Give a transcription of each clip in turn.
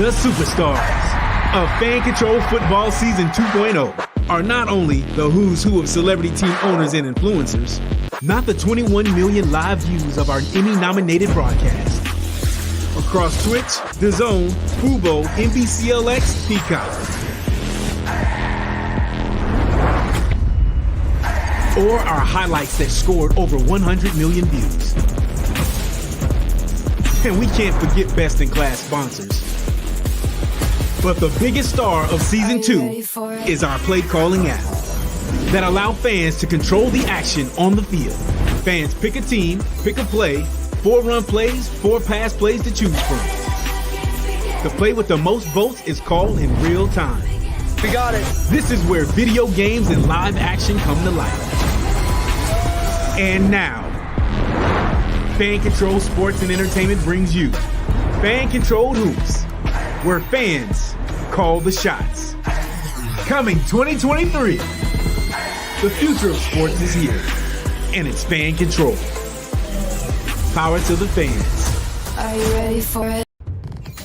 The superstars of Fan Control Football Season 2.0 are not only the who's who of celebrity team owners and influencers, not the 21 million live views of our Emmy-nominated broadcast. Across Twitch, DAZN, Fubo, NBCLX, Peacock. Or our highlights that scored over 100 million views. And we can't forget best-in-class sponsors. But the biggest star of Season 2 is our play-calling app that allow fans to control the action on the field. Fans pick a team, pick a play, 4 run plays, 4 pass plays to choose from. The play with the most votes is called in real time. We got it. This is where video games and live action come to life. And now, Fan Control Sports and Entertainment brings you Fan Controlled Hoops, where fans call the shots. Coming 2023, the future of sports is here, and it's Fan Control. Power to the fans. Are you ready for it?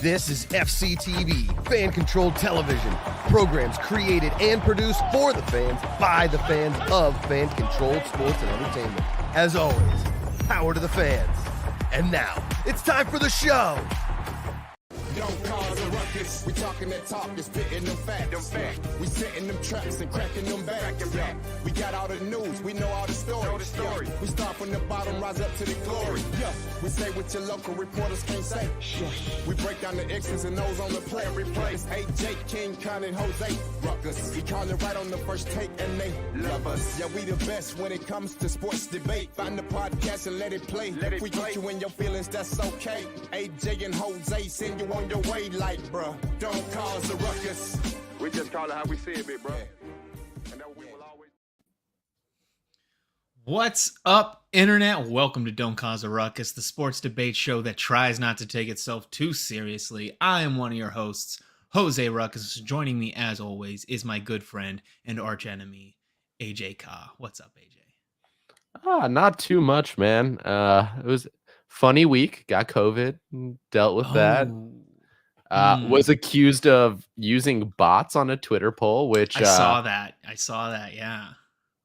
This is FCTV, Fan Controlled Television. Programs created and produced for the fans, by the fans of Fan Controlled Sports and Entertainment. As always, power to the fans. And now, it's time for the show. Don't cause a ruckus. We talking that talk, just spitting them facts. We setting them traps and cracking them back. We got all the news, we know all the stories. We start from the bottom, rise up to the glory. We say what your local reporters can't say. We break down the X's and O's on the play. It's AJ, King, Con, and Jose. Ruckus. We call it right on the first take, and they love us. Yeah, we the best when it comes to sports debate. Find the podcast and let it play. If we get you in your feelings, that's okay. AJ and Jose send you on your way, like, bruh, don't cause a ruckus. We just call it how we see it, big bro. And that we will always. What's up, Internet? Welcome to Don't Cause a Ruckus, the sports debate show that tries not to take itself too seriously. I am one of your hosts, Jose Ruckus. Joining me, as always, is my good friend and arch enemy, AJ Khah. What's up, AJ? Not too much, man. It was a funny week. Got COVID, dealt with that. Was accused of using bots on a Twitter poll, which I saw that. Yeah.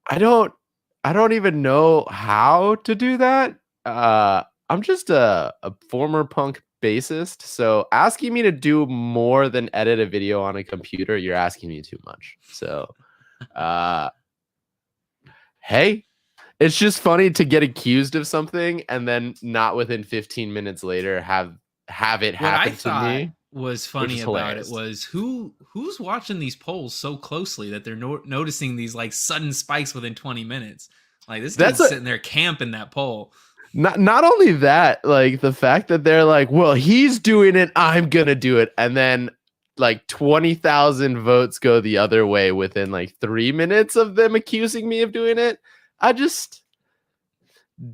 I don't even know how to do that. I'm just a former punk bassist, so asking me to do more than edit a video on a computer, you're asking me too much. So, hey, it's just funny to get accused of something and then not within 15 minutes later have it happen to me. Was funny about it was who's watching these polls so closely that they're noticing these like sudden spikes within 20 minutes. Like this dude's sitting there camping that poll. Not only that, like the fact that they're like, well, he's doing it, I'm gonna do it, and then like 20,000 votes go the other way within like 3 minutes of them accusing me of doing it.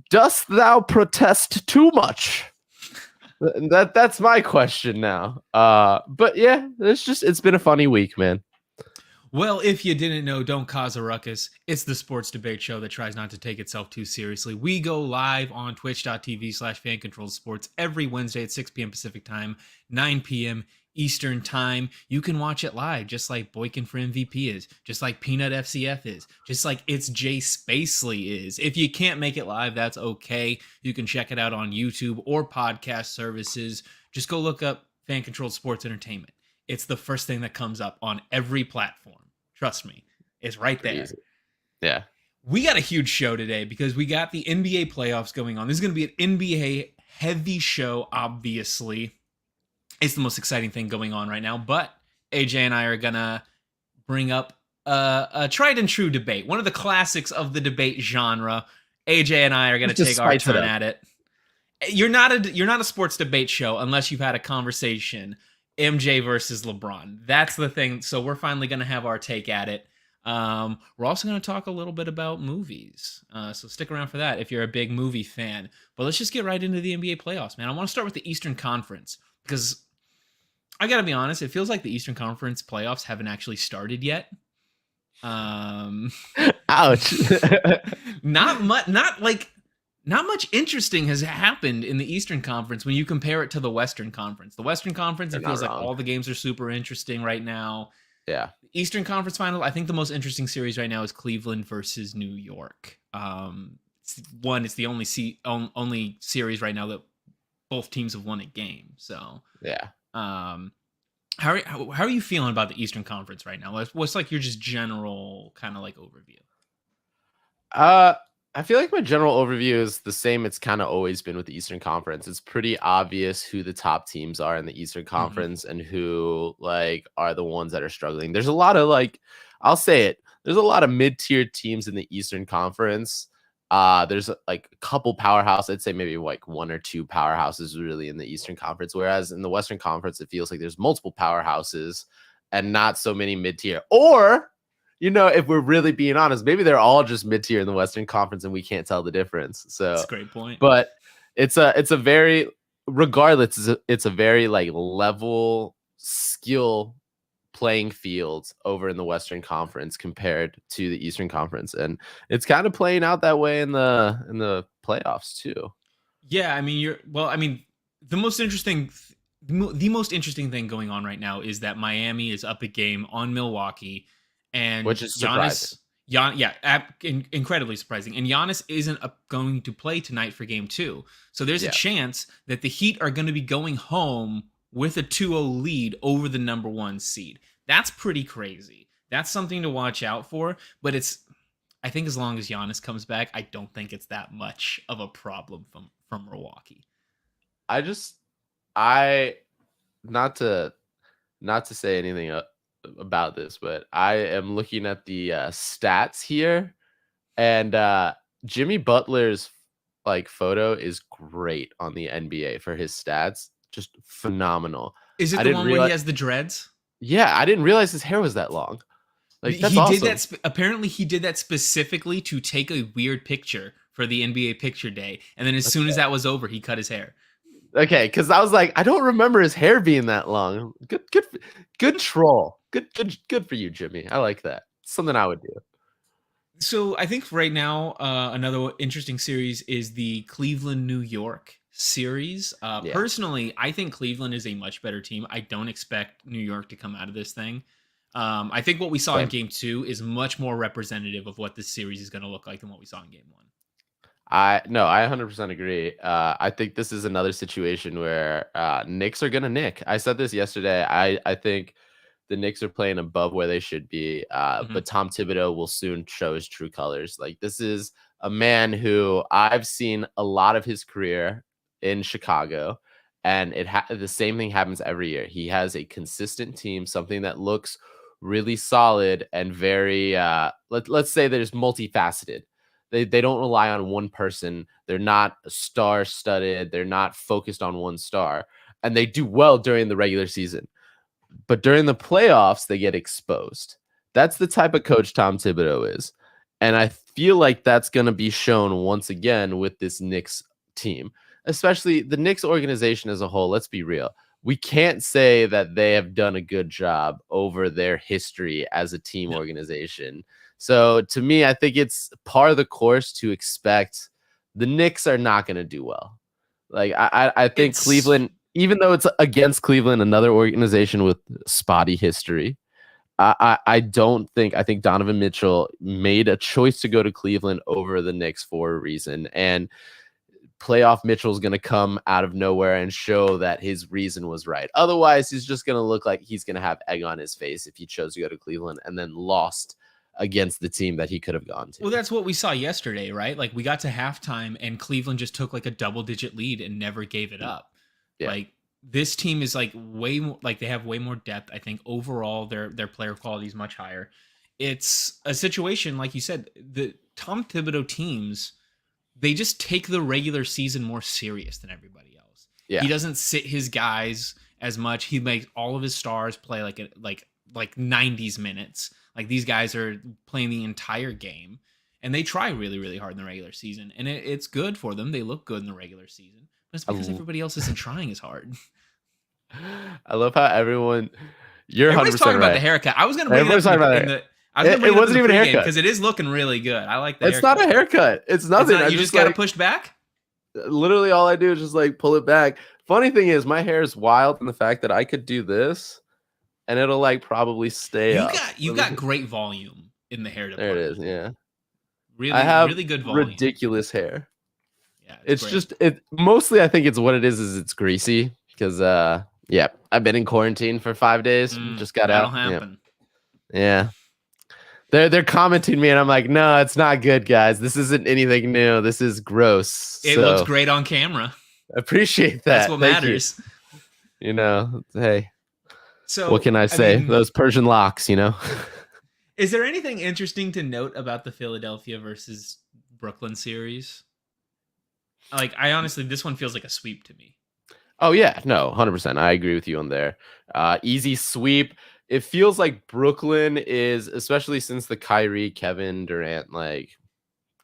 Dost thou protest too much? That's my question now. But yeah, it's been a funny week, man. Well, if you didn't know, Don't Cause a Ruckus, it's the sports debate show that tries not to take itself too seriously. We go live on twitch.tv/fancontrolsports every Wednesday at 6 p.m. Pacific time, 9 p.m. Eastern time. You can watch it live, just like Boykin for MVP is, just like Peanut FCF is, just like It's Jay Spacely is. If you can't make it live, that's okay. You can check it out on YouTube or podcast services. Just go look up Fan Controlled Sports Entertainment. It's the first thing that comes up on every platform. Trust me, it's right there. Easy. Yeah. We got a huge show today because we got the NBA playoffs going on. This is going to be an NBA heavy show, obviously. It's the most exciting thing going on right now, but AJ and I are going to bring up a tried and true debate, one of the classics of the debate genre. AJ and I are going to take our turn at it. You're not a sports debate show unless you've had a conversation MJ versus LeBron. That's the thing. So we're finally going to have our take at it. We're also going to talk a little bit about movies. So stick around for that if you're a big movie fan. But let's just get right into the NBA playoffs, man. I want to start with the Eastern Conference because I got to be honest, it feels like the Eastern Conference playoffs haven't actually started yet. Ouch. Not much, not not much interesting has happened in the Eastern Conference when you compare it to the Western Conference. The Western Conference, it feels like all the games are super interesting right now. Yeah. Eastern Conference Final, I think the most interesting series right now is Cleveland versus New York. It's the only series right now that both teams have won a game. So yeah. How are you feeling about the Eastern Conference right now? What's like your just general kind of like overview? I feel like my general overview is the same. It's kind of always been with the Eastern Conference. It's pretty obvious who the top teams are in the Eastern Conference and who like are the ones that are struggling. There's a lot of like, I'll say it. There's a lot of mid-tier teams in the Eastern Conference. There's like a couple powerhouses. I'd say maybe like one or two powerhouses really in the Eastern Conference. Whereas in the Western Conference, it feels like there's multiple powerhouses and not so many mid-tier. Or, you know, if we're really being honest, maybe they're all just mid-tier in the Western Conference and we can't tell the difference. So that's a great point. But it's a very, regardless, it's a very like level skill playing field over in the Western Conference compared to the Eastern Conference, and it's kind of playing out that way in the playoffs too. Yeah, I mean, the most interesting thing going on right now is that Miami is up a game on Milwaukee, and which is Giannis, incredibly surprising. And Giannis isn't going to play tonight for game 2, so there's a chance that the Heat are going to be going home with a 2-0 lead over the number 1 seed. That's pretty crazy. That's something to watch out for. But I think as long as Giannis comes back, I don't think it's that much of a problem from Milwaukee. Not to say anything about this, but I am looking at the stats here, and Jimmy Butler's like photo is great on the NBA for his stats. Just phenomenal. Is it the one where he has the dreads? Yeah, I didn't realize his hair was that long. Like that's awesome. Did that. Apparently, he did that specifically to take a weird picture for the NBA Picture Day, and then as soon as that was over, he cut his hair. Okay, because I was like, I don't remember his hair being that long. Good troll. Good for you, Jimmy. I like that. Something I would do. So I think right now, another interesting series is the Cleveland New York series. Personally, I think Cleveland is a much better team. I don't expect New York to come out of this thing. I think what we saw in game 2 is much more representative of what this series is going to look like than what we saw in game 1. I 100% agree. I think this is another situation where Knicks are going to nick. I said this yesterday. I think the Knicks are playing above where they should be, but Tom Thibodeau will soon show his true colors. Like, this is a man who I've seen a lot of his career in Chicago, and the same thing happens every year. He has a consistent team, something that looks really solid and very let's say there's multifaceted. They don't rely on one person. They're not star-studded. They're not focused on one star, and they do well during the regular season. But during the playoffs, they get exposed. That's the type of coach Tom Thibodeau is, and I feel like that's going to be shown once again with this Knicks team. Especially the Knicks organization as a whole. Let's be real. We can't say that they have done a good job over their history as a team organization. So to me, I think it's part of the course to expect the Knicks are not going to do well. Like I think Cleveland, even though it's against Cleveland, another organization with spotty history, I think Donovan Mitchell made a choice to go to Cleveland over the Knicks for a reason. And playoff Mitchell's going to come out of nowhere and show that his reason was right. Otherwise, he's just going to look like he's going to have egg on his face if he chose to go to Cleveland and then lost against the team that he could have gone to. Well, that's what we saw yesterday, right? Like, we got to halftime and Cleveland just took like a double-digit lead and never gave it up. Yeah. Like, this team is like way more, like they have way more depth. I think overall their player quality is much higher. It's a situation, like you said, the Tom Thibodeau teams, they just take the regular season more serious than everybody else. Yeah. He doesn't sit his guys as much. He makes all of his stars play like 90s minutes. Like, these guys are playing the entire game, and they try really, really hard in the regular season. And it's good for them. They look good in the regular season. But it's because everybody else isn't trying as hard. I love how everyone's talking about the haircut. I was going to bring it up it wasn't even a haircut because it is looking really good. I like that. It's not a haircut. It's nothing. You just got it pushed back? Literally all I do is just like pull it back. Funny thing is my hair is wild in the fact that I could do this and it'll like probably stay You up. got you got great volume in the hair There it department. is. Yeah. I Really, have really good volume. ridiculous hair. Yeah, It's great. just it mostly I think it's what it is it's greasy because yeah, I've been in quarantine for 5 days. Just got That'll out. happen. Yeah. They're commenting me and I'm like, no, it's not good, guys. This isn't anything new. This is gross. It So, looks great on camera. appreciate that. That's what Thank matters. You know, hey, So what can I say? mean, Those Persian locks, you know. is there anything interesting to note about the Philadelphia versus Brooklyn series? Like, I honestly, this one feels like a sweep to me. Oh yeah, no, 100%. I agree with you on there. Easy sweep. It feels like Brooklyn is, especially since the Kyrie, Kevin Durant like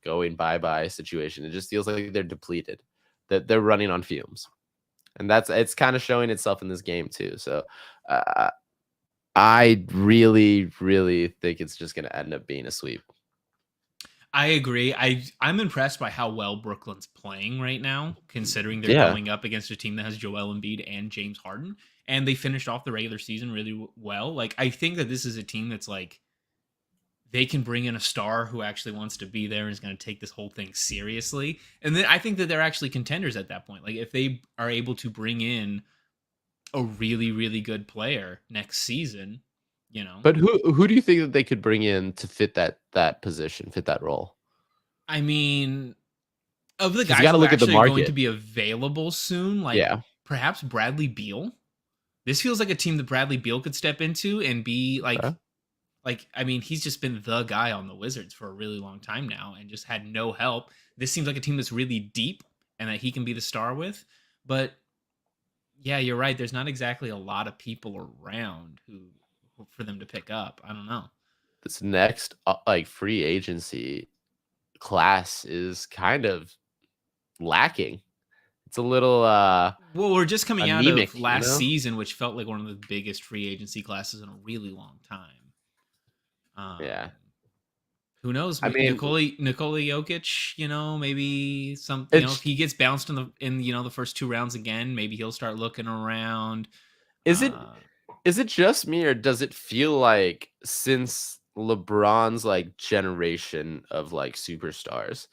going bye-bye situation. It just feels like they're depleted. That they're running on fumes. And it's kind of showing itself in this game too. So I really, really think it's just going to end up being a sweep. I agree. I'm impressed by how well Brooklyn's playing right now, considering they're going up against a team that has Joel Embiid and James Harden, and they finished off the regular season really well. Like, I think that this is a team that's like, they can bring in a star who actually wants to be there and is going to take this whole thing seriously. And then I think that they're actually contenders at that point. Like, if they are able to bring in a really, really good player next season, you know. But who do you think that they could bring in to fit that position, fit that role? I mean, of the guys who who look at the actually are going market. to be available soon, like perhaps Bradley Beal. This feels like a team that Bradley Beal could step into and be like, I mean, he's just been the guy on the Wizards for a really long time now and just had no help. This seems like a team that's really deep and that he can be the star with. But yeah, you're right. There's not exactly a lot of people around who for them to pick up. I don't know. This next like free agency class is kind of lacking. It's a little well, we're just coming anemic, out of last season, which felt like one of the biggest free agency classes in a really long time. Yeah. Who knows? I mean, Nikola Jokic, you know, maybe some, you know, if he gets bounced in you know, the first 2 rounds again, maybe he'll start looking around. Is it just me, or does it feel like since LeBron's like generation of like superstars,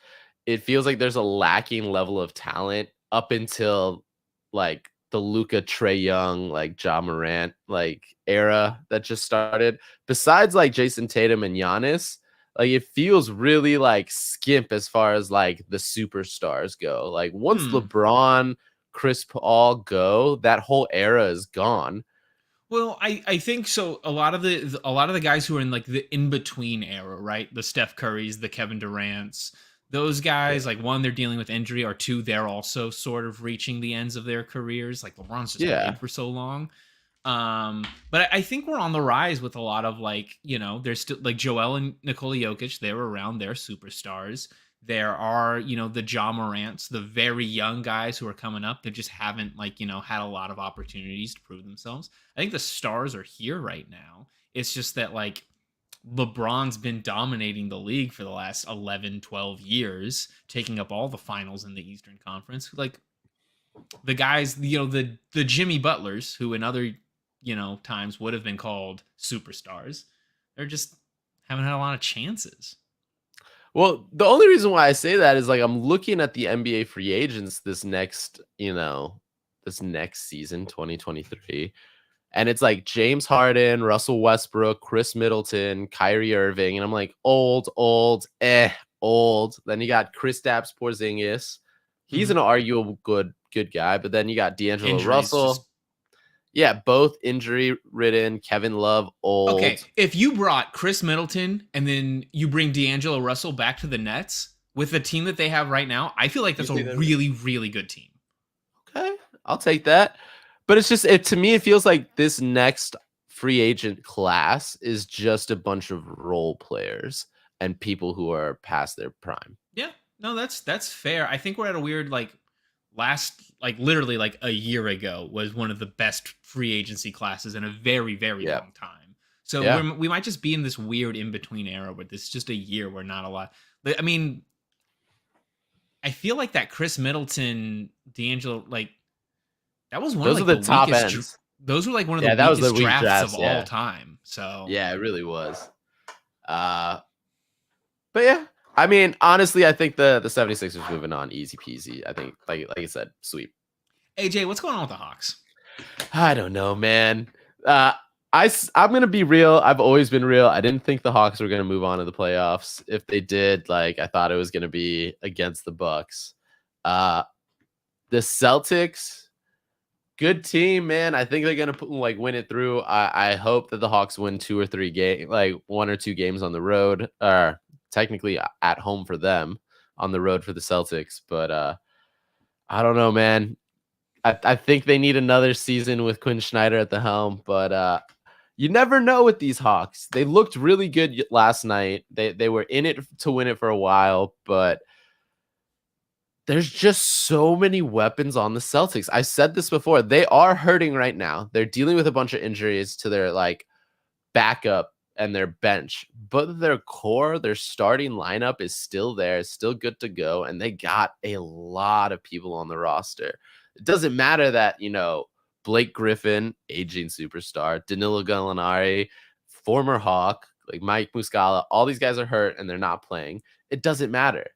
it feels like there's a lacking level of talent up until like the Luka, Trae Young, like Ja Morant like era that just started? Besides like Jason Tatum and Giannis, like it feels really like skimp as far as like the superstars go. Like once LeBron, Chris Paul go, that whole era is gone. Well, I think so. A lot of the guys who are in like the in between era, right? The Steph Currys, the Kevin Durant's, those guys, like one, they're dealing with injury, or two, they're also sort of reaching the ends of their careers. Like LeBron's just played for so long. But I think we're on the rise with a lot of like, you know, there's still like Joel and Nikola Jokic, they're around, they're superstars. There are, you know, the Ja Morants, the very young guys who are coming up that just haven't like, you know, had a lot of opportunities to prove themselves. I think the stars are here right now. It's just that like LeBron's been dominating the league for the last 11, 12 years, taking up all the finals in the Eastern Conference. Like the guys, you know, the Jimmy Butlers, who in other, you know, times would have been called superstars, they're just haven't had a lot of chances. Well, the only reason why I say that is like I'm looking at the NBA free agents this next season, 2023. And it's like James Harden, Russell Westbrook, Chris Middleton, Kyrie Irving. And I'm like, old. Then you got Kristaps Porzingis. He's an arguable good guy. But then you got D'Angelo Russell. Yeah, both injury-ridden. Kevin Love, old. Okay, if you brought Chris Middleton and then you bring D'Angelo Russell back to the Nets with the team that they have right now, I feel like that's a really, really good team. Okay, I'll take that. But it's just, to me, it feels like this next free agent class is just a bunch of role players and people who are past their prime. Yeah, no, that's fair. I think we're at a weird, like, literally like a year ago was one of the best free agency classes in a very, very long time. So we might just be in this weird in-between era where this is just a year where not a lot. I mean, I feel like that Chris Middleton, D'Angelo, like that was one Those of are like the the top weakest. ends. Those were like one of Yeah, the that was the weakest weak drafts of drafts. all Yeah, time. So yeah, it really was. But yeah, I mean, honestly, I think the 76ers moving on easy peasy. I think, like I said, sweep. AJ, what's going on with the Hawks? I don't know, man. I'm gonna be real. I've always been real. I didn't think the Hawks were gonna move on to the playoffs. If they did, like, I thought it was gonna be against the Bucks. The Celtics, good team, man. I think they're gonna win it through. I hope that the Hawks win 2 or 3 games, like 1 or 2 games on the road, or technically at home for them, on the road for the Celtics. But I don't know, man. I think they need another season with Quinn Snyder at the helm, but you never know with these Hawks. They looked really good last night. They were in it to win it for a while, but there's just so many weapons on the Celtics. I said this before. They are hurting right now. They're dealing with a bunch of injuries to their backup and their bench, but their core, their starting lineup is still there, it's still good to go, and they got a lot of people on the roster. It doesn't matter that, Blake Griffin, aging superstar, Danilo Gallinari, former Hawk, like Mike Muscala, all these guys are hurt and they're not playing. It doesn't matter.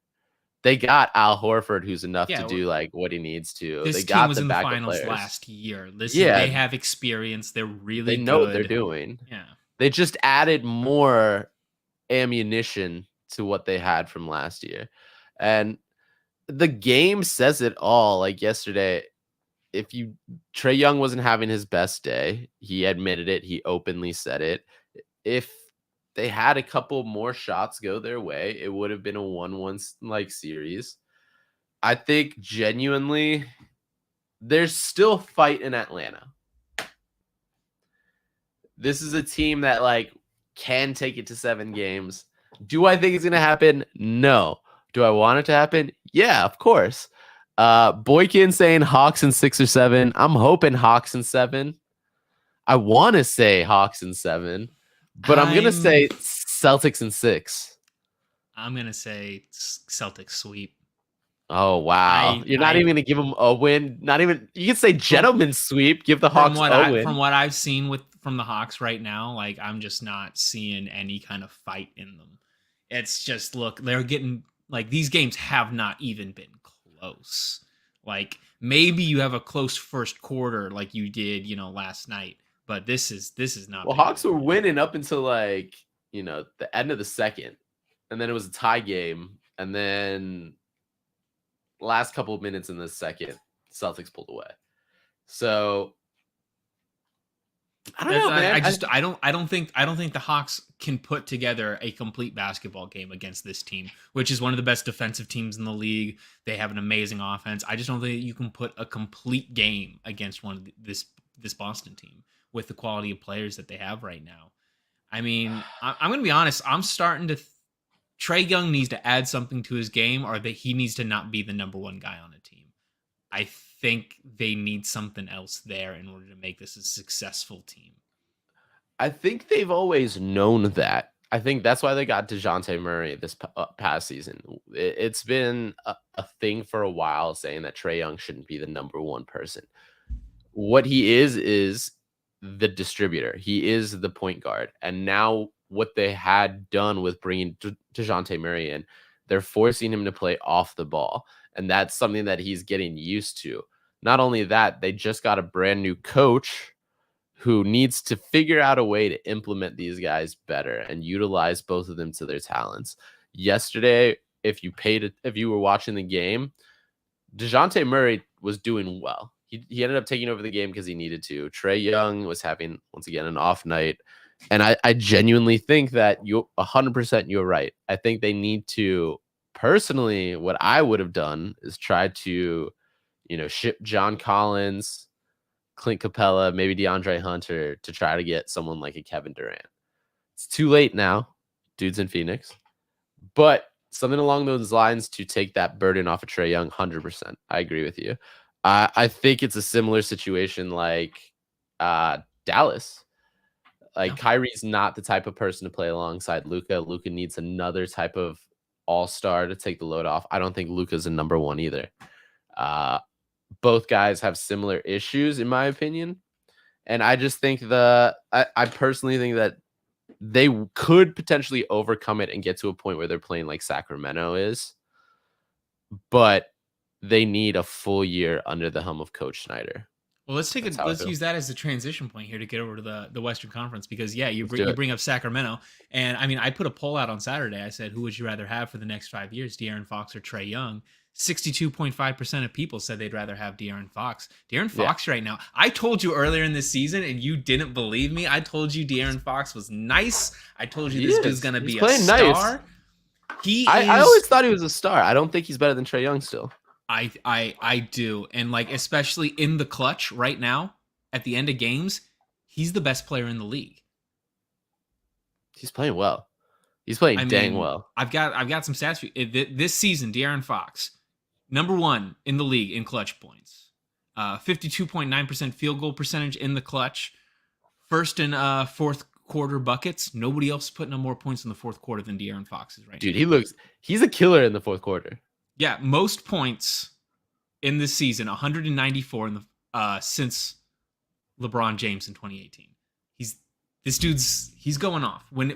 They got Al Horford, who's enough to do what he needs to. This They team got was the in the backup finals players last year. Listen, they have experience. They're really they know good. what they're doing. Yeah. They just added more ammunition to what they had from last year. And the game says it all. Like yesterday, Trae Young wasn't having his best day. He admitted it. He openly said it. If they had a couple more shots go their way, it would have been a 1-1 series. I think genuinely there's still fight in Atlanta. This is a team that can take it to 7 games. Do I think it's going to happen? No. Do I want it to happen? Yeah, of course. Boykin saying Hawks in 6 or 7. I'm hoping Hawks in 7. I want to say Hawks in 7, but I'm going to say Celtics in 6. I'm going to say Celtics sweep. Oh, wow. You're not even going to give them a win. Not even, you can say gentleman's sweep. Give the Hawks a win. From what I've seen from the Hawks right now, I'm just not seeing any kind of fight in them. It's just, look, they're getting, these games have not even been close. Maybe you have a close first quarter like you did, last night, but this is not. Well, Hawks were winning up until the end of the second, and then it was a tie game, and then last couple of minutes in the second, Celtics pulled away. So I don't know, man. I don't think the Hawks can put together a complete basketball game against this team, which is one of the best defensive teams in the league. They have an amazing offense. I just don't think you can put a complete game against this Boston team with the quality of players that they have right now. I mean, I'm going to be honest. I'm starting to. Trae Young needs to add something to his game, or that he needs to not be the number 1 guy on a team. I think they need something else there in order to make this a successful team. I think they've always known that. I think that's why they got DeJounte Murray this past season. It's been a thing for a while saying that Trae Young shouldn't be the number 1 person. What he is the distributor. He is the point guard. And now what they had done with bringing DeJounte Murray in, they're forcing him to play off the ball. And that's something that he's getting used to. Not only that, they just got a brand new coach who needs to figure out a way to implement these guys better and utilize both of them to their talents. Yesterday, if you were watching the game, DeJounte Murray was doing well. He ended up taking over the game because he needed to. Trae Young was having, once again, an off night. And I genuinely think that 100% you're right. I think they need to, personally, what I would have done is try to, ship John Collins, Clint Capella, maybe DeAndre Hunter to try to get someone like a Kevin Durant. It's too late now. Dude's in Phoenix. But something along those lines to take that burden off of Trae Young, 100%. I agree with you. I think it's a similar situation like Dallas. Kyrie's not the type of person to play alongside Luka. Luka needs another type of all-star to take the load off. I don't think Luka's a number one either. Both guys have similar issues, in my opinion. And I just think I personally think that they could potentially overcome it and get to a point where they're playing like Sacramento is. But they need a full year under the helm of Coach Snyder. Well, let's use that as the transition point here to get over to the Western Conference, because you bring up Sacramento, and I mean, I put a poll out on Saturday. I said, who would you rather have for the next 5 years, De'Aaron Fox or Trae Young? 62.5% of people said they'd rather have De'Aaron Fox. De'Aaron Fox right now. I told you earlier in this season, and you didn't believe me. I told you De'Aaron Fox was nice. I told you this dude's gonna be a star. Nice. I always thought he was a star. I don't think he's better than Trae Young still. I do. And like, especially in the clutch right now, at the end of games, he's the best player in the league. He's playing well. He's playing dang well. I've got some stats for you. This season, De'Aaron Fox, number 1 in the league in clutch points. 52.9% field goal percentage in the clutch. First in fourth quarter buckets. Nobody else is putting up more points in the fourth quarter than De'Aaron Fox is right now. Dude, he's a killer in the fourth quarter. Yeah, most points in this season, 194 in the since LeBron James in 2018. He's going off. When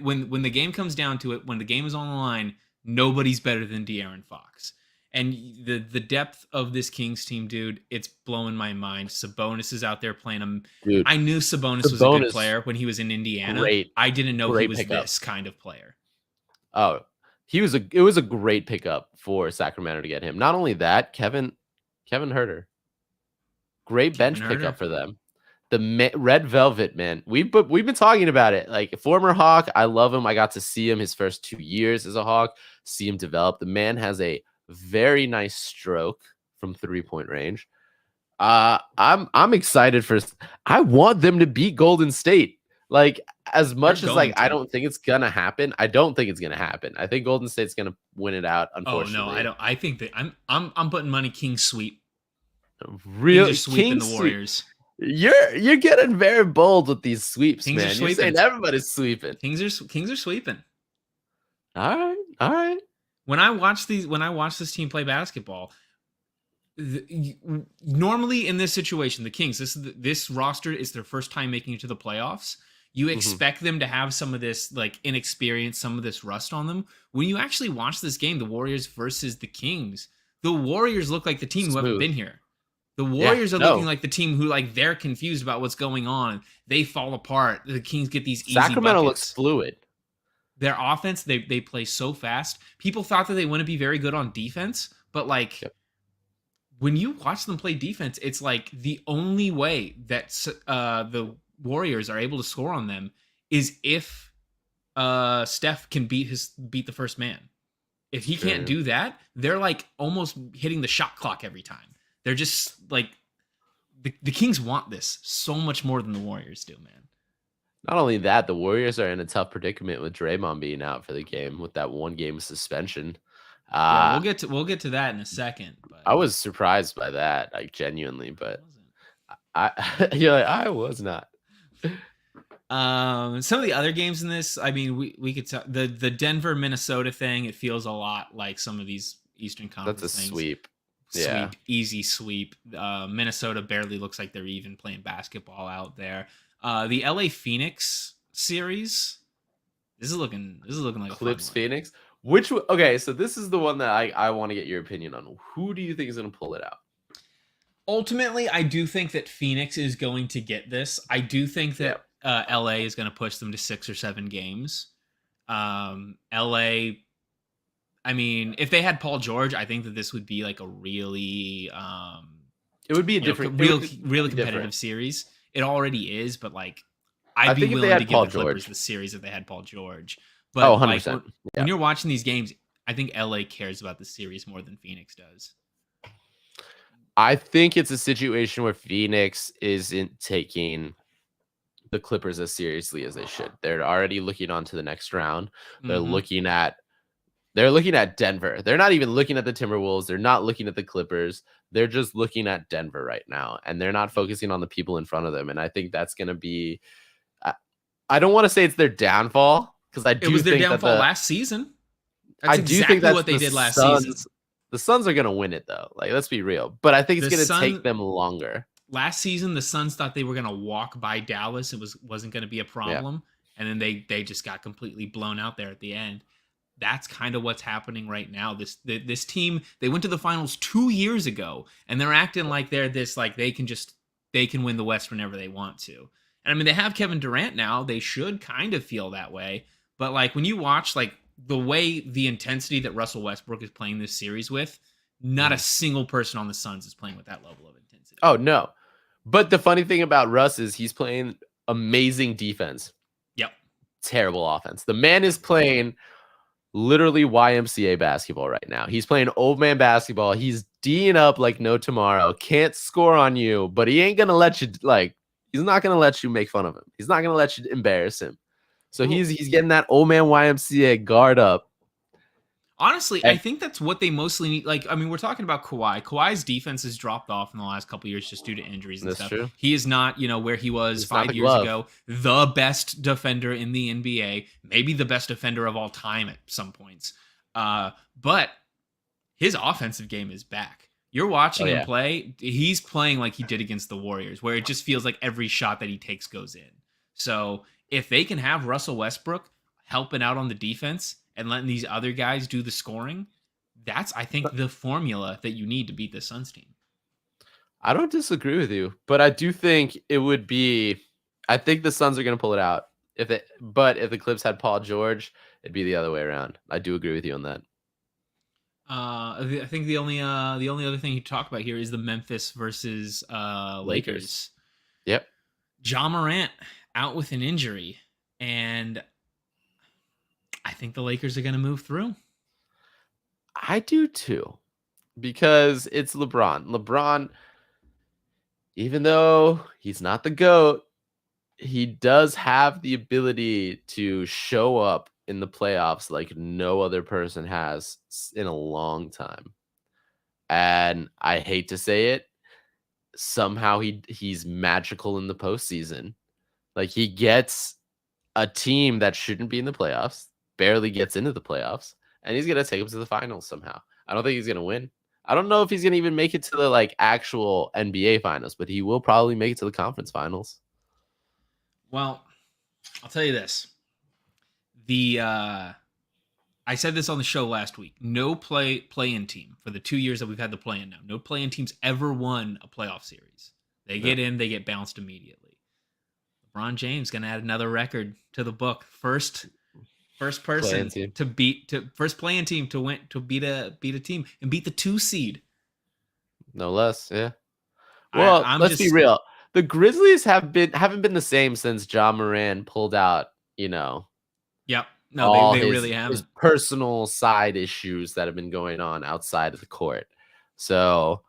the game comes down to it, when the game is on the line, nobody's better than De'Aaron Fox. And the depth of this Kings team, dude, it's blowing my mind. Sabonis is out there playing him. Dude, I knew Sabonis was a good player when he was in Indiana. I didn't know he was this kind of player. Oh, it was a great pickup for Sacramento to get him. Not only that, Kevin Huerter, great bench pickup for them. The Red Velvet, man. We've been talking about it. Like, former Hawk, I love him. I got to see him his first 2 years as a Hawk, see him develop. The man has a very nice stroke from 3-point range. I'm excited for. I want them to beat Golden State. Like, as much as like I don't think it's gonna happen. I don't think it's gonna happen. I think Golden State's gonna win it out. Unfortunately, oh no, I don't. I think that I'm putting money Kings sweep. Really, sweeping the Warriors. You're getting very bold with these sweeps, Kings man. You're saying everybody's sweeping. Kings are sweeping. All right. When I watch this team play basketball, normally in this situation, the Kings, this roster is their first time making it to the playoffs. You expect them to have some of this like inexperience, some of this rust on them. When you actually watch this game, the Warriors versus the Kings, the Warriors look like the team who haven't been here. The Warriors are looking like the team who like they're confused about what's going on. They fall apart. The Kings get these easy Sacramento buckets. Looks fluid. Their offense, they play so fast. People thought that they wouldn't be very good on defense, but like when you watch them play defense, it's like the only way that the Warriors are able to score on them is if Steph can beat the first man. If he can't do that, they're like almost hitting the shot clock every time. They're just like the Kings want this so much more than the Warriors do, man. Not only that, the Warriors are in a tough predicament with Draymond being out for the game with that 1 game suspension. We'll get to that in a second. But I was surprised by that, like genuinely, but I was not. Some of the other games in this, I mean, we could tell the Denver Minnesota thing. It feels a lot like some of these Eastern Conference. That's a things. Sweep. Easy sweep. Minnesota barely looks like they're even playing basketball out there. The LA Phoenix series. This is looking like Clips Phoenix. Okay, so this is the one that I want to get your opinion on. Who do you think is going to pull it out? Ultimately, I do think that Phoenix is going to get this. I do think that LA is going to push them to 6 or 7 games. LA, I mean, if they had Paul George, I think that this would be like a really it would be a different, really competitive series. It already is, but like I'd be willing to give the Clippers the series if they had Paul George. But 100%. Like, when you're watching these games, I think LA cares about the series more than Phoenix does. I think it's a situation where Phoenix isn't taking the Clippers as seriously as they should. They're already looking on to the next round. They're looking at Denver. They're not even looking at the Timberwolves. They're not looking at the Clippers. They're just looking at Denver right now, and they're not focusing on the people in front of them. And I think that's going to be. I don't want to say it's their downfall because I do. It was their think downfall last season. That's I do exactly think that's what they the did last Suns. season. The Suns are gonna win it though. Like, let's be real. But I think it's The gonna Sun- take them longer. Last season, the Suns thought they were going to walk by Dallas. It wasn't going to be a problem, and then they just got completely blown out there at the end. That's kind of what's happening right now. This team, they went to the finals 2 years ago, and they're acting like they're this, like they can win the West whenever they want to. And I mean, they have Kevin Durant now. They should kind of feel that way. But like when you watch like the way the intensity that Russell Westbrook is playing this series with, not a single person on the Suns is playing with that level of intensity. Oh no. But the funny thing about Russ is he's playing amazing defense. Yep. Terrible offense. The man is playing literally YMCA basketball right now. He's playing old man basketball. He's D'ing up like no tomorrow. Can't score on you, but he ain't gonna let you he's not gonna let you make fun of him. He's not gonna let you embarrass him. So he's getting that old man YMCA guard up. Honestly, I think that's what they mostly need. Like, I mean, we're talking about Kawhi. Kawhi's defense has dropped off in the last couple of years just due to injuries and That's stuff. true. He is not, where he was He's 5 years ago, the best defender in the NBA, maybe the best defender of all time at some points. But his offensive game is back. You're watching him play. He's playing like he did against the Warriors, where it just feels like every shot that he takes goes in. So if they can have Russell Westbrook helping out on the defense and letting these other guys do the scoring, that's, I think, the formula that you need to beat the Suns team. I don't disagree with you, but I do think it would be. I think the Suns are going to pull it out. But if the Clips had Paul George, it'd be the other way around. I do agree with you on that. I think the only other thing you talk about here is the Memphis versus Lakers. Yep. Ja Morant out with an injury, and I think the Lakers are going to move through. I do too, because it's LeBron. LeBron, even though he's not the GOAT, he does have the ability to show up in the playoffs like no other person has in a long time. And I hate to say it, somehow he's magical in the postseason. Like, he gets a team that shouldn't be in the playoffs, barely gets into the playoffs, and he's gonna take them to the finals somehow. I don't think he's gonna win. I don't know if he's gonna even make it to the actual NBA finals, but he will probably make it to the conference finals. Well, I'll tell you this. I said this on the show last week. No play-in team for the 2 years that we've had the play-in now. No play-in teams ever won a playoff series. They get in, they get bounced immediately. LeBron James gonna add another record to the book. First person first play-in team to beat a team and beat the 2 seed. No less, yeah. Well, let's be real. The Grizzlies haven't been the same since Ja Morant pulled out, Yep. No, they really haven't. His personal side issues that have been going on outside of the court. So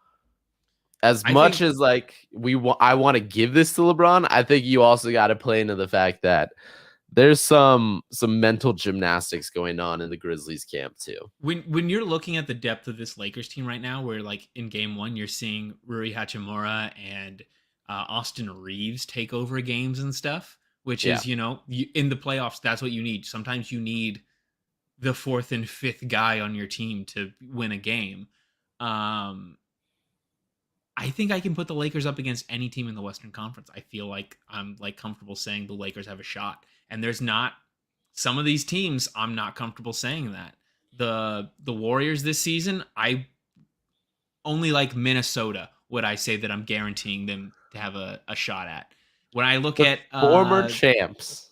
I want to give this to LeBron, I think you also got to play into the fact that there's some mental gymnastics going on in the Grizzlies camp too. When you're looking at the depth of this Lakers team right now, where like in game 1, you're seeing Rui Hachimura and Austin Reeves take over games and stuff, which is, in the playoffs, that's what you need. Sometimes you need the 4th and 5th guy on your team to win a game. I think I can put the Lakers up against any team in the Western Conference. I feel like I'm comfortable saying the Lakers have a shot. And there's not some of these teams, I'm not comfortable saying that. The Warriors this season, I only like Minnesota would I say that I'm guaranteeing them to have a shot at. When I look at former champs,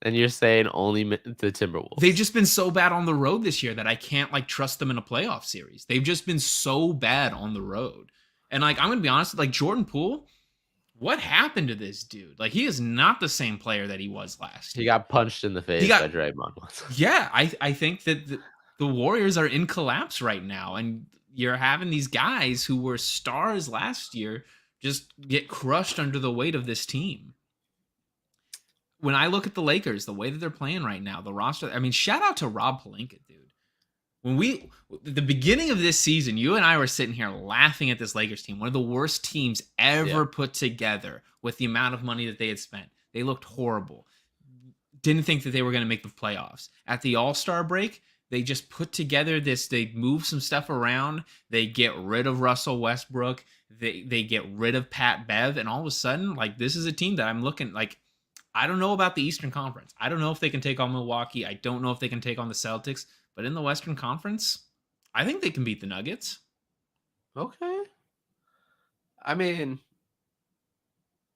and you're saying only the Timberwolves. They've just been so bad on the road this year that I can't trust them in a playoff series. They've just been so bad on the road. And I'm going to be honest, Jordan Poole, what happened to this dude? He is not the same player that he was last year. He got punched in the face by Draymond once. Yeah, I think that the Warriors are in collapse right now. And you're having these guys who were stars last year just get crushed under the weight of this team. When I look at the Lakers, the way that they're playing right now, the roster, shout out to Rob Pelinka, dude. At the beginning of this season, you and I were sitting here laughing at this Lakers team, one of the worst teams ever put together with the amount of money that they had spent. They looked horrible. Didn't think that they were going to make the playoffs. At the All-Star break, They just put together this. They move some stuff around. They get rid of Russell Westbrook. They get rid of Pat Bev, and all of a sudden, like, this is a team that I'm looking like. I don't know about the Eastern Conference. I don't know if they can take on Milwaukee. I don't know if they can take on the Celtics. But in the Western Conference, I think they can beat the Nuggets. Okay. I mean,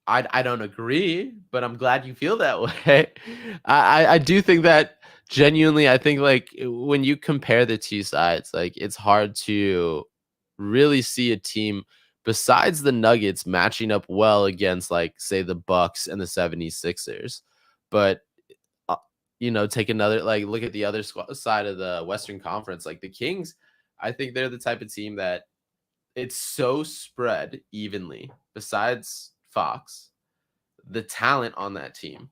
I don't agree, but I'm glad you feel that way. I do think that genuinely, I think like when you compare the two sides, like it's hard to really see a team besides the Nuggets matching up well against like say the Bucks and the 76ers. But take another like look at the other side of the Western Conference, like the Kings. I think they're the type of team that it's so spread evenly besides Fox, the talent on that team,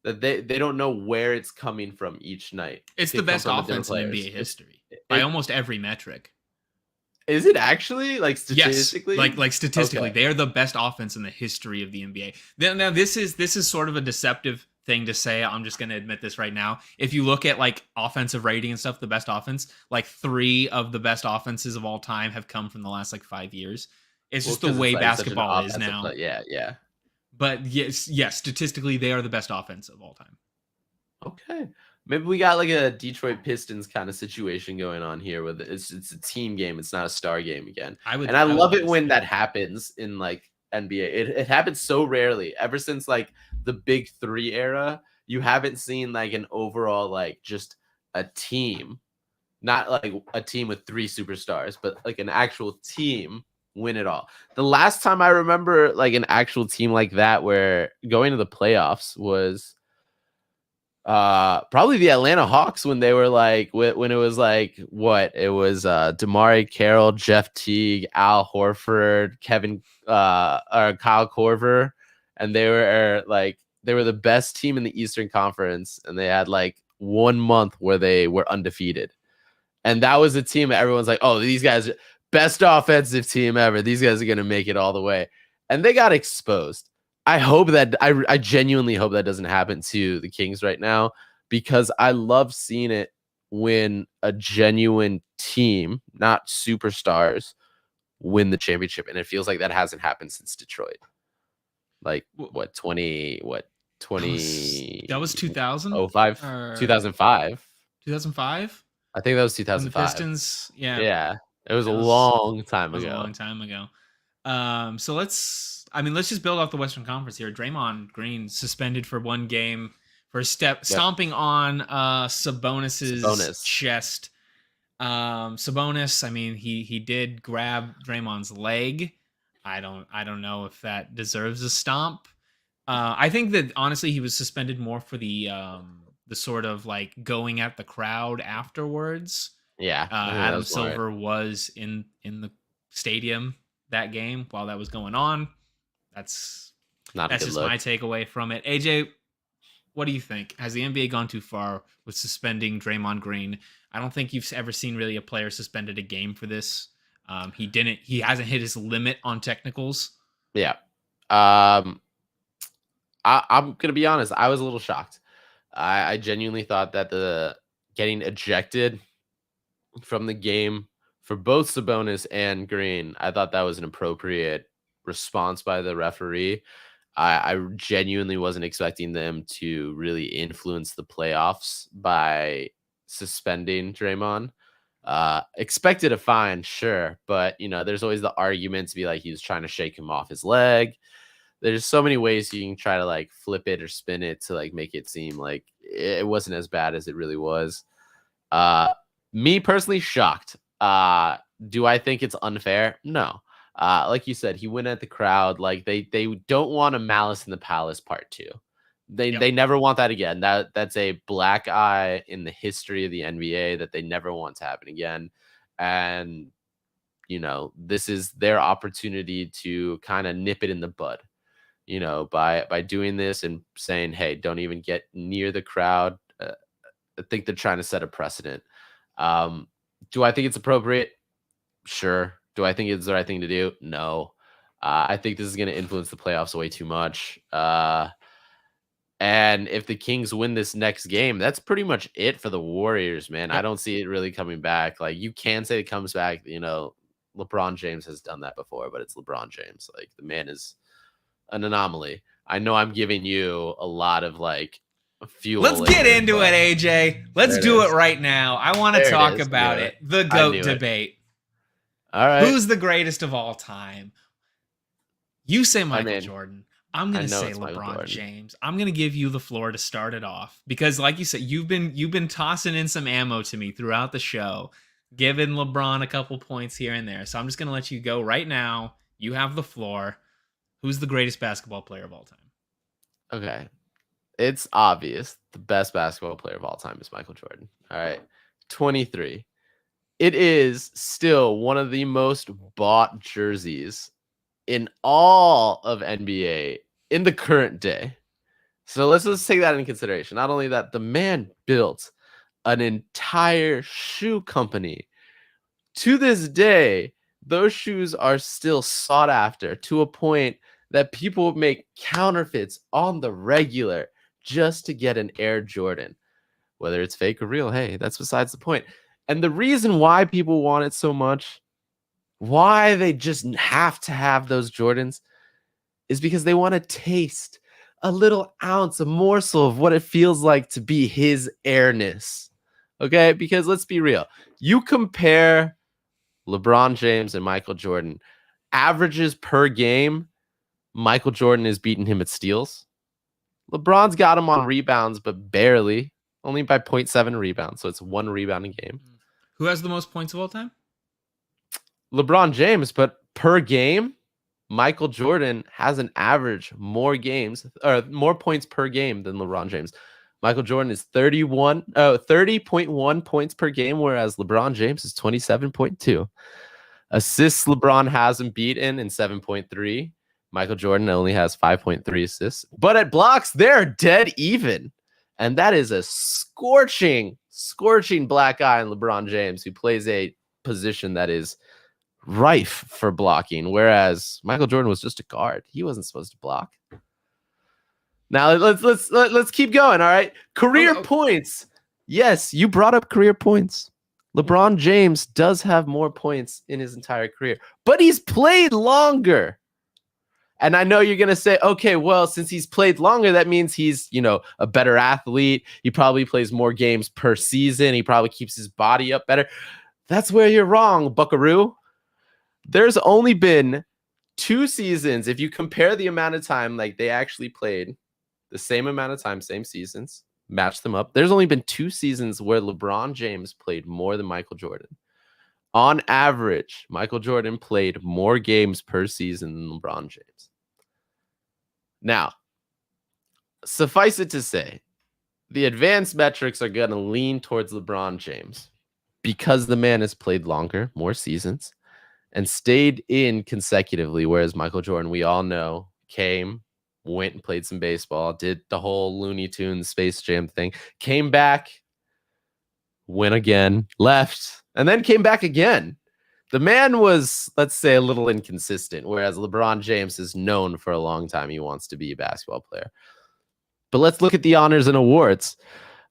that they don't know where it's coming from each night. It's the best offense in NBA history by almost every metric. Is it actually like statistically? Yes, like statistically, Okay. they are the best offense in the history of the NBA. Now this is sort of a deceptive thing to say. I'm just going to admit this right now. If you look at like offensive rating and stuff, the best offense, like 3 of the best offenses of all time have come from the last like 5 years. It's just the way basketball is now. Yeah. But yes, statistically, they are the best offense of all time. Okay. Maybe we got like a Detroit Pistons kind of situation going on here with it's a team game. It's not a star game again. I love it when that happens in like NBA. It happens so rarely. Ever since like the Big 3 era, you haven't seen like an overall like just a team, not like a team with 3 superstars, but like an actual team win it all. The last time I remember like an actual team like that where going to the playoffs was probably the Atlanta Hawks when they were like when it was like what it was Damari Carroll, Jeff Teague, Al Horford, or Kyle Korver, and they were the best team in the Eastern Conference, and they had like 1 month where they were undefeated, and that was a team that everyone's like, oh, these guys best offensive team ever, these guys are gonna make it all the way, and they got exposed. I hope that I genuinely hope that doesn't happen to the Kings right now, because I love seeing it when a genuine team, not superstars, win the championship. And it feels like that hasn't happened since Detroit. Like what 20 That was 2000? 05 2005. 2005? I think that was 2005. The Pistons, yeah. Yeah. It was a long time ago. It was a long time ago. So let's just build off the Western Conference here. Draymond Green suspended for 1 game for stomping on Sabonis's chest. Sabonis, I mean, he did grab Draymond's leg. I don't know if that deserves a stomp. I think that honestly he was suspended more for the sort of like going at the crowd afterwards. Yeah. Adam Silver was in the stadium that game while that was going on. That's just my takeaway from it. AJ, what do you think? Has the NBA gone too far with suspending Draymond Green? I don't think you've ever seen really a player suspended a game for this. He hasn't hit his limit on technicals. Yeah. I'm gonna be honest, I was a little shocked. I genuinely thought that the getting ejected from the game for both Sabonis and Green, I thought that was an appropriate response by the referee. I genuinely wasn't expecting them to really influence the playoffs by suspending Draymond. Expected a fine, sure, but there's always the argument to be like he was trying to shake him off his leg. There's so many ways you can try to like flip it or spin it to like make it seem like it wasn't as bad as it really was. Me personally, shocked. Do I think it's unfair? No. Like you said, he went at the crowd. Like they don't want a Malice in the Palace part 2. They never want that again. That's a black eye in the history of the NBA that they never want to happen again. And this is their opportunity to kind of nip it in the bud. By doing this and saying, hey, don't even get near the crowd. I think they're trying to set a precedent. Do I think it's appropriate? Sure. Do I think it's the right thing to do? No. I think this is going to influence the playoffs way too much. And if the Kings win this next game, that's pretty much it for the Warriors, man. Yep. I don't see it really coming back. Like, you can say it comes back, LeBron James has done that before, but it's LeBron James. Like, the man is an anomaly. I know I'm giving you a lot of fuel. Let's get into it, AJ. Let's do it right now. I want to talk about it. The GOAT debate. All right. Who's the greatest of all time? You say Michael Jordan. I'm going to say LeBron James. I'm going to give you the floor to start it off because, like you said, you've been tossing in some ammo to me throughout the show, giving LeBron a couple points here and there. So I'm just going to let you go right now. You have the floor. Who's the greatest basketball player of all time? Okay. It's obvious. The best basketball player of all time is Michael Jordan. All right. 23. It is still one of the most bought jerseys in all of NBA in the current day. So let's just take that into consideration. Not only that, the man built an entire shoe company. To this day, those shoes are still sought after to a point that people make counterfeits on the regular just to get an Air Jordan. Whether it's fake or real, hey, that's besides the point. And the reason why people want it so much, why they just have to have those Jordans, is because they want to taste a little ounce, a morsel of what it feels like to be his airness. Okay? Because let's be real. You compare LeBron James and Michael Jordan, averages per game, Michael Jordan is beating him at steals. LeBron's got him on rebounds, but barely, only by 0.7 rebounds. So it's 1 rebound a game. Who has the most points of all time? LeBron James, but per game, Michael Jordan has an average more points per game than LeBron James. Michael Jordan is 30.1 points per game, whereas LeBron James is 27.2. Assists LeBron has him beaten in 7.3. Michael Jordan only has 5.3 assists. But at blocks, they're dead even. And that is a scorching black eye on LeBron James, who plays a position that is rife for blocking, whereas Michael Jordan was just a guard. He wasn't supposed to block. Now let's keep going. All right, career points. Yes, you brought up career points. LeBron James does have more points in his entire career, but he's played longer. And I know you're going to say, okay, well, since he's played longer, that means he's, a better athlete. He probably plays more games per season. He probably keeps his body up better. That's where you're wrong, buckaroo. There's only been 2 seasons. If you compare the amount of time, they actually played the same amount of time, same seasons, match them up. There's only been 2 seasons where LeBron James played more than Michael Jordan. On average, Michael Jordan played more games per season than LeBron James. Now, suffice it to say, the advanced metrics are going to lean towards LeBron James because the man has played longer, more seasons, and stayed in consecutively, whereas Michael Jordan, we all know, went and played some baseball, did the whole Looney Tunes Space Jam thing, came back, went again, left, and then came back again. The man was, let's say, a little inconsistent, whereas LeBron James is known for a long time he wants to be a basketball player. But let's look at the honors and awards.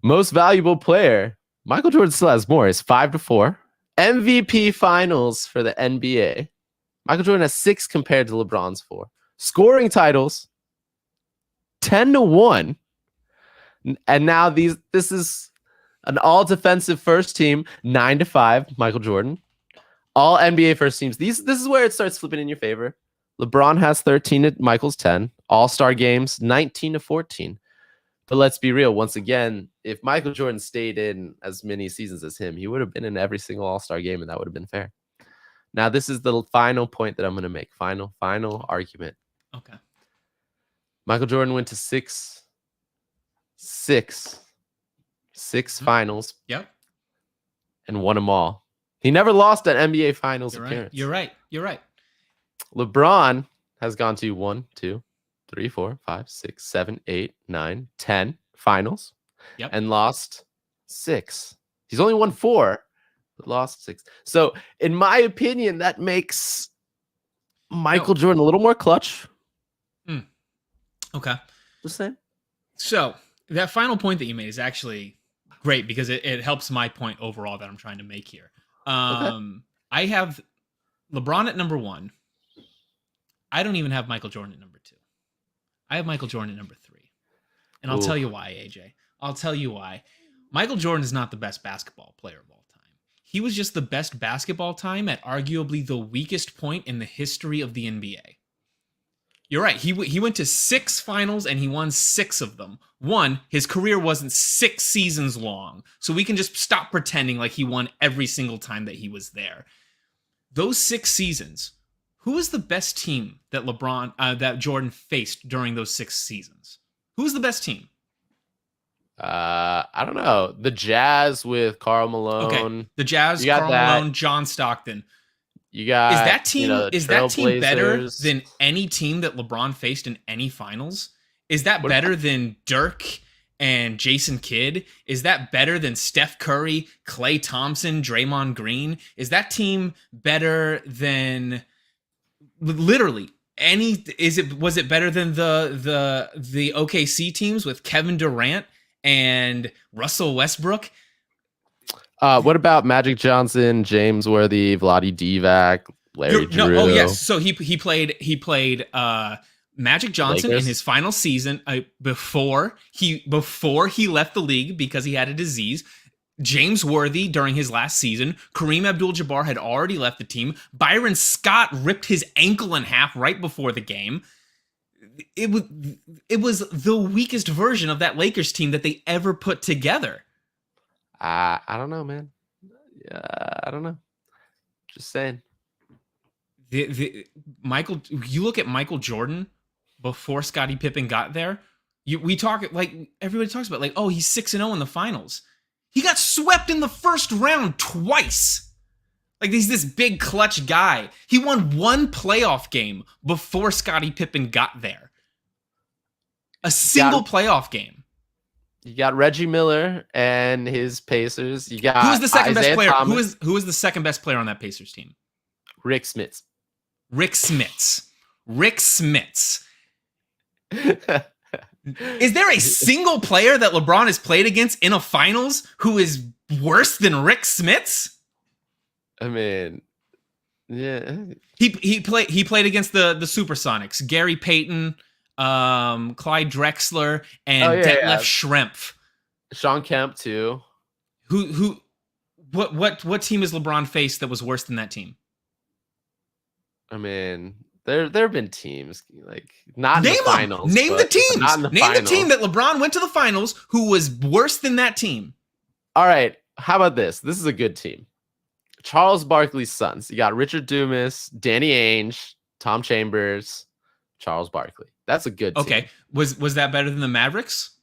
Most valuable player, Michael Jordan still has more. It's 5-4. MVP finals for the NBA. Michael Jordan has 6 compared to LeBron's 4. Scoring titles, 10-1. And now this is an all-defensive first team, 9-5, Michael Jordan. All NBA first teams. This is where it starts flipping in your favor. LeBron has 13, Michael's 10. All-star games, 19-14. But let's be real. Once again, if Michael Jordan stayed in as many seasons as him, he would have been in every single All-Star game, and that would have been fair. Now, this is the final point that I'm going to make. Final argument. Okay. Michael Jordan went to six finals. Yep. And won them all. He never lost an NBA Finals appearance. You're right. LeBron has gone to 1, 2, 3, 4, 5, 6, 7, 8, 9, 10 finals. Yep. And lost 6. He's only won 4, but lost 6. So, in my opinion, that makes Michael Jordan a little more clutch. Okay. Just saying. So that final point that you made is actually great because it helps my point overall that I'm trying to make here. I have LeBron at number 1. I don't even have Michael Jordan at number 2. I have Michael Jordan at number 3. And I'll tell you why, AJ. I'll tell you why. Michael Jordan is not the best basketball player of all time. He was just the best basketball time at arguably the weakest point in the history of the NBA. You're right. He went to 6 finals and he won 6 of them. One, his career wasn't 6 seasons long. So we can just stop pretending like he won every single time that he was there. Those 6 seasons, who was the best team that that Jordan faced during those 6 seasons? Who was the best team? I don't know. The Jazz with Karl Malone. Okay. The Jazz, Karl Malone, John Stockton. You got is that team better than any team that LeBron faced in any finals? Is that better than Dirk and Jason Kidd? Is that better than Steph Curry, Klay Thompson, Draymond Green? Is that team better than literally any? Was it better than the OKC teams with Kevin Durant and Russell Westbrook? What about Magic Johnson, James Worthy, Vlade Divac, Larry Drew? Oh yes, so he played Magic Johnson Lakers? in his final season before he left the league because he had a disease. James Worthy during his last season. Kareem Abdul-Jabbar had already left the team. Byron Scott ripped his ankle in half right before the game. It was the weakest version of that Lakers team that they ever put together. I don't know, man. I don't know. Just saying. You look at Michael Jordan before Scottie Pippen got there. We talk like everybody talks about, like, oh, he's 6-0 in the finals. He got swept in the first round twice. Like, he's this big clutch guy. He won 1 playoff game before Scottie Pippen got there. A single playoff game. You got Reggie Miller and his Pacers. You got who was the second best player? Thomas. Who was the second best player on that Pacers team? Rick Smits. Rick Smits. Is there a single player that LeBron has played against in a finals who is worse than Rick Smits? I mean, yeah. He played against the Supersonics. Gary Payton, Clyde Drexler, and Detlef Schrempf. Sean Kemp too. What team has LeBron faced that was worse than that team? I mean, there have been teams like not in the finals. Name the teams. Name the team that LeBron went to the finals who was worse than that team. All right, how about this? This is a good team. Charles Barkley's sons. You got Richard Dumas, Danny Ainge, Tom Chambers, Charles Barkley. That's a good team. Okay. Was that better than the Mavericks?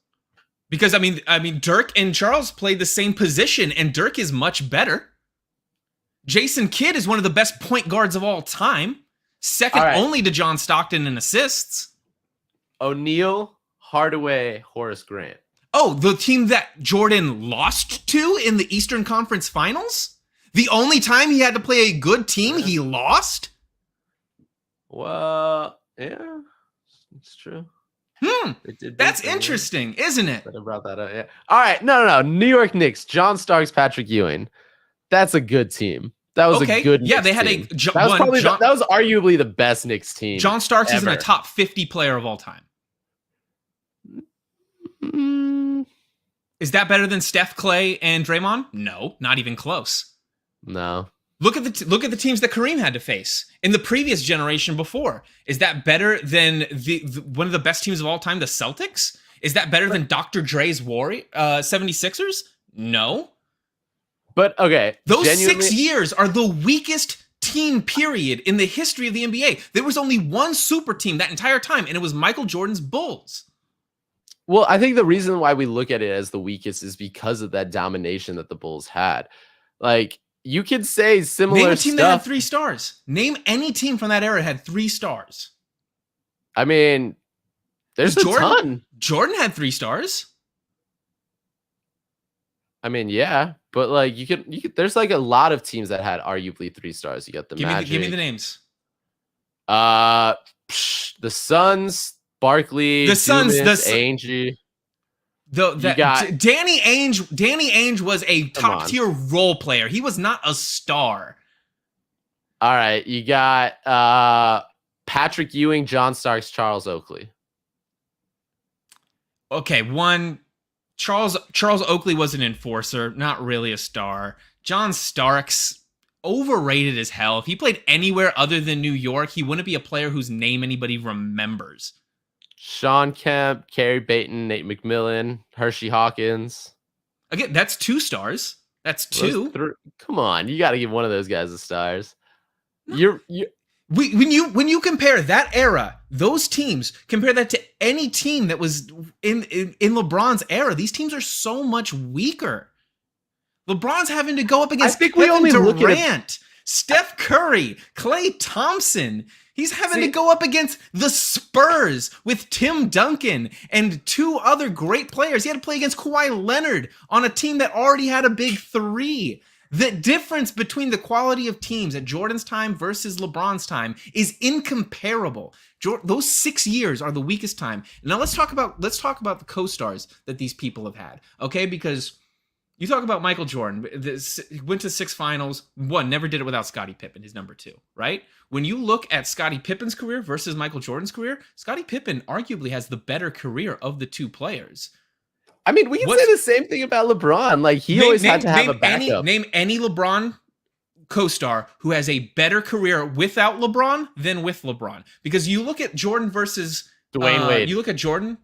Because I mean Dirk and Charles played the same position and Dirk is much better. Jason Kidd is one of the best point guards of all time. Second only to John Stockton in assists. O'Neal, Hardaway, Horace Grant. Oh, the team that Jordan lost to in the Eastern Conference Finals? The only time he had to play a good team, he lost? Well, yeah, it's true. That's interesting, isn't it? I brought that up. Yeah. All right. No. New York Knicks, John Starks, Patrick Ewing. That's a good team. That was a good Knicks they had team. that was arguably the best Knicks team. John Starks isn't a top 50 player of all time. Is that better than Steph, Clay, and Draymond? No, not even close. No. Look at the teams that Kareem had to face in the previous generation before. Is that better than one of the best teams of all time, the Celtics? Is that better than Dr. Dre's 76ers? No. But okay, those 6 years are the weakest team period in the history of the NBA. There was only one super team that entire time, and it was Michael Jordan's Bulls. Well, I think the reason why we look at it as the weakest is because of that domination that the Bulls had. Like, you could say similar Name a team stuff. that had 3 stars. Name any team from that era had 3 stars. I mean, there's a ton. Jordan had 3 stars. I mean, yeah, but like you could. There's like a lot of teams that had arguably 3 stars. You got the Magic. Give me the names. The Suns, Barkley, the Suns, Angie. Danny Ainge was a Come on. top tier role player. He was not a star. All right, you got Patrick Ewing, John Starks, Charles Oakley. Okay, one, Charles Oakley was an enforcer, not really a star. John Starks, overrated as hell. If he played anywhere other than New York, he wouldn't be a player whose name anybody remembers. Sean Kemp, Kerry Bayton, Nate McMillan, Hershey Hawkins. Again, that's 2 stars. That's 2. Come on, you got to give one of those guys the stars. No. When you compare that era, those teams, compare that to any team that was in LeBron's era, these teams are so much weaker. LeBron's having to go up against Kevin Durant, Steph Curry, Klay Thompson. He's having to go up against the Spurs with Tim Duncan and 2 other great players. He had to play against Kawhi Leonard on a team that already had a big 3. The difference between the quality of teams at Jordan's time versus LeBron's time is incomparable. Those 6 years are the weakest time. Now let's talk about the co-stars that these people have had. Okay, because you talk about Michael Jordan, went to 6 finals, never did it without Scottie Pippen, his number 2, right? When you look at Scottie Pippen's career versus Michael Jordan's career, Scottie Pippen arguably has the better career of the 2 players. I mean, we can say the same thing about LeBron. Like, he always had to have a backup. Name any LeBron co-star who has a better career without LeBron than with LeBron. Because you look at Jordan versus Dwayne Wade. You look at Jordan.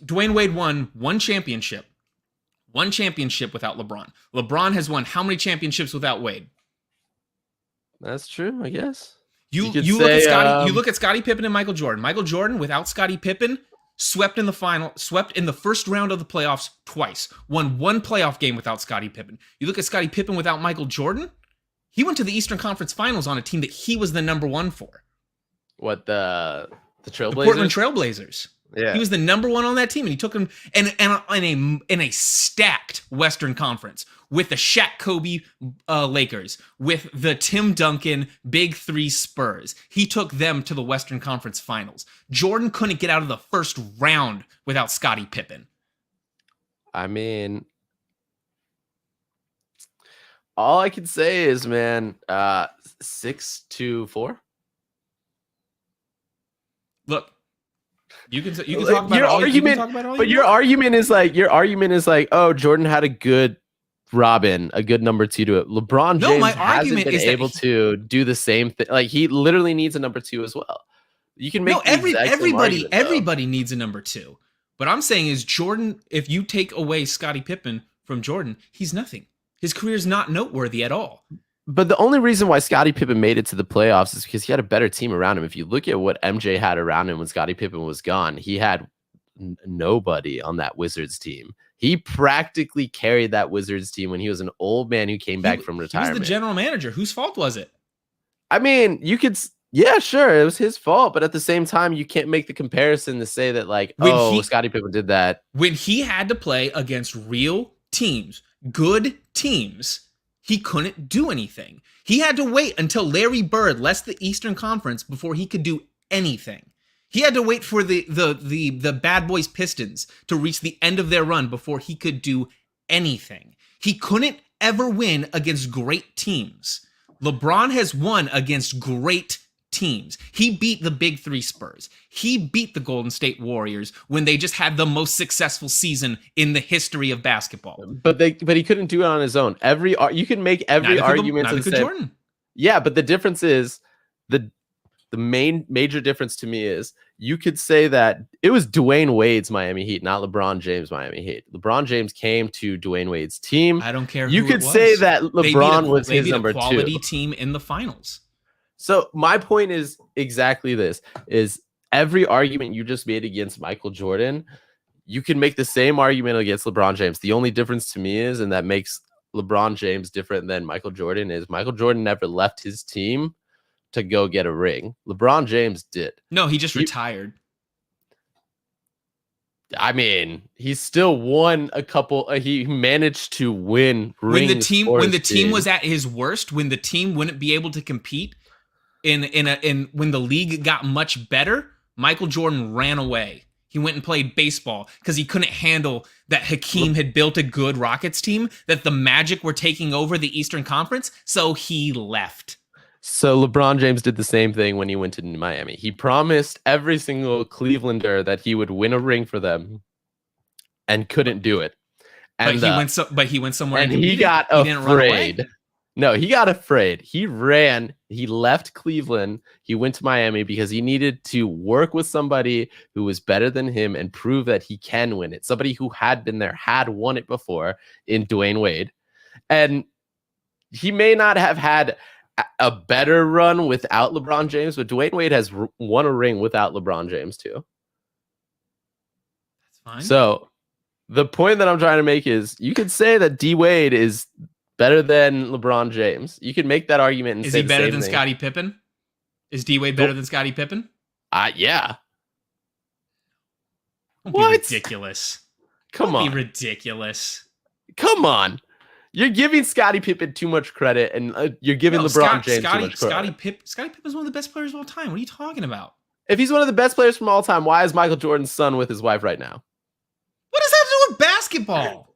Dwayne Wade won 1 championship. 1 championship without LeBron. LeBron has won how many championships without Wade? That's true, I guess. You look at Scottie Pippen and Michael Jordan. Michael Jordan without Scottie Pippen swept in the first round of the playoffs twice. Won 1 playoff game without Scottie Pippen. You look at Scottie Pippen without Michael Jordan, he went to the Eastern Conference Finals on a team that he was the number 1 for. What, the Trailblazers? The Portland Trailblazers. Yeah. He was the number 1 on that team, and he took him in a stacked Western Conference with the Shaq Kobe Lakers, with the Tim Duncan Big 3 Spurs. He took them to the Western Conference Finals. Jordan couldn't get out of the first round without Scottie Pippen. I mean, all I can say is, man, 6-4. Look. You can talk about your argument, but your argument is like, oh, Jordan had a good Robin, a good number 2 to it. LeBron James hasn't been able to do the same thing. Like, he literally needs a number 2 as well. You can make everybody needs a number 2. But I'm saying is Jordan, if you take away Scottie Pippen from Jordan, he's nothing. His career is not noteworthy at all. But the only reason why Scottie Pippen made it to the playoffs is because he had a better team around him. If you look at what MJ had around him when Scottie Pippen was gone, he had nobody on that Wizards team. He practically carried that Wizards team when he was an old man who came back from retirement. He was the general manager. Whose fault was it? I mean, yeah, sure, it was his fault. But at the same time, you can't make the comparison to say that, like, Scottie Pippen did that. When he had to play against real teams, good teams, he couldn't do anything. He had to wait until Larry Bird left the Eastern Conference before he could do anything. He had to wait for the Bad Boys Pistons to reach the end of their run before he could do anything. He couldn't ever win against great teams. LeBron has won against great teams. He beat the Big 3 Spurs. He beat the Golden State Warriors when they just had the most successful season in the history of basketball. But he couldn't do it on his own. You can make every argument and say, Jordan. Yeah, but the difference is the major difference to me is you could say that it was Dwayne Wade's Miami Heat, not LeBron James' Miami Heat. LeBron James came to Dwayne Wade's team. I don't care. You could say that LeBron was his number 2. Quality team in the finals. So my point is exactly this: is every argument you just made against Michael Jordan, you can make the same argument against LeBron James. The only difference to me is, and that makes LeBron James different than Michael Jordan, is Michael Jordan never left his team to go get a ring. LeBron James did. No, he just retired. I mean, he still won a couple. He managed to win rings. When the team was at his worst, when the team wouldn't be able to compete, when the league got much better, Michael Jordan ran away. He went and played baseball because he couldn't handle that Hakeem had built a good Rockets team, that the Magic were taking over the Eastern Conference, so he left. So LeBron James did the same thing when he went to Miami. He promised every single Clevelander that he would win a ring for them and couldn't do it. And But he went somewhere and he got afraid. No, he got afraid. He ran. He left Cleveland. He went to Miami because he needed to work with somebody who was better than him and prove that he can win it. Somebody who had been there, had won it before in Dwayne Wade. And he may not have had a better run without LeBron James, but Dwayne Wade has won a ring without LeBron James too. That's fine. So the point that I'm trying to make is you could say that D Wade is better than LeBron James. You can make that argument. And is say he the better same than thing. Scottie Pippen? Is D Wade better than Scottie Pippen? Yeah. Don't What? be ridiculous. Come Don't on. be ridiculous. Come on. You're giving Scottie Pippen too much credit, and you're giving LeBron James too much credit. Scottie Pippen is one of the best players of all time. What are you talking about? If he's one of the best players from all time, why is Michael Jordan's son with his wife right now? What does that have to do with basketball?